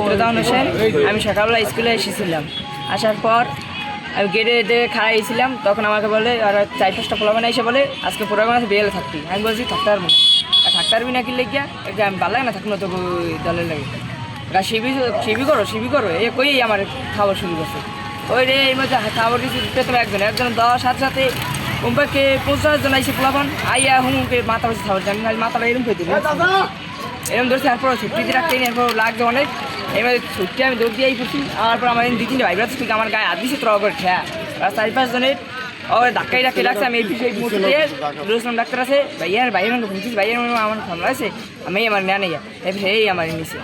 বদরুদ্দোজামান হোসেন। আমি সকালবেলা স্কুলে এসেছিলাম, আসার পর আমি গেটে খাড়াই ছিলাম, তখন আমাকে বলে আর 4-5টা পোলাপান এসে বলে আজকে প্রোগ্রাম আছে বিয়েলে থাকতি। আমি বলছি থাকতে পারবো না, থাকতে পারবি না কি লেগিয়া আমি ভালো লাগে না থাকবো না তো দলের লাগে শিবি করো এ কই আমার খাবার শুরু করছে। ওই রে এই মধ্যে খাবার কিছু পেতাম একজন দেওয়ার সাথে সাথে কমপক্ষে 50 জন আইসে পোলাপান আইয়া হুমকে মাথা বসে খাবার আমি খালি মাথাটা এরকম খেয়ে দিই এরকম ধরছি। তারপর ছুটি রাখতে এরপর লাগছে অনেক, এবার ছুটি আমি দৌড় দিয়েই পড়ছি। তারপর আমার 2-3 ভাই ব্রাত আমার গায়ে হাত দিয়েছে তো করে খেয়া 4-5 জনের ওর ধাক্কাই লাগছে। আমি এই মুহূর্তে রুসলাম ডাক্তার আছে ভাইয়ের আমাকে বুঝছিস ভাইয়ের আমার সামনে আছে, আমি আমার নেয়া নেই এই আমার নিচে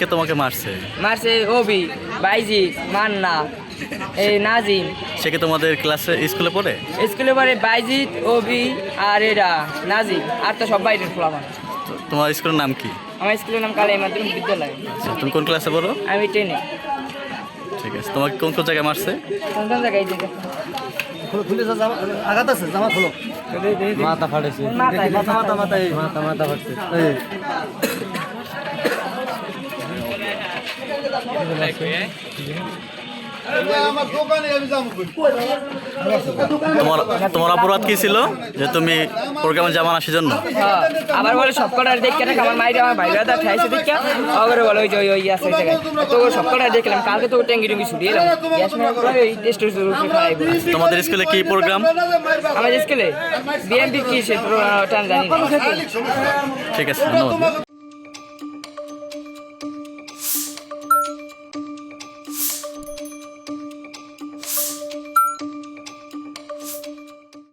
কে তোমাকে মারছে ওবি বাইজি মান্না এই নাজিম। সে কি তোমাদের ক্লাসে স্কুলে পড়ে? স্কুলে পড়ে বাইজিৎ ওবি আর এরা নাজিম, আর তো সব বাইরের ফলাফল। তোমার স্কুলের নাম কি? আমার স্কুলের নাম কালাই মাধ্যমিক বিদ্যালয়। আচ্ছা, তুমি কোন ক্লাসে পড়ো? আমি 10-এ। ঠিক আছে, তোমাকে কোন কোন জায়গায় মারছে? কোন জায়গায় যে আঘাত আছে, জামা খোলো, মাথা ফাটেছে, মাথা ফাটছে। তোমার অপরাধ কি ছিল যে তুমি প্রোগ্রামে জামা না সেজন্য? আবার বলে সবকটার দেখে না আমার মাইরে আমার ভাইরা দা ঠাইছে দেখে আবার বলে ওই যে ওই আছে জায়গায় তো সবকটা দেখলাম। কালকে তো ট্যাঙ্গি টুঙ্গি ছুটিয়ে এলাম এই টেস্টের শুরু খাই। তোমাদের স্কুলে কি প্রোগ্রাম? আমাদের স্কুলে বিএমপি কি সে প্রোগ্রাম জানি না। ঠিক আছে, ধন্যবাদ।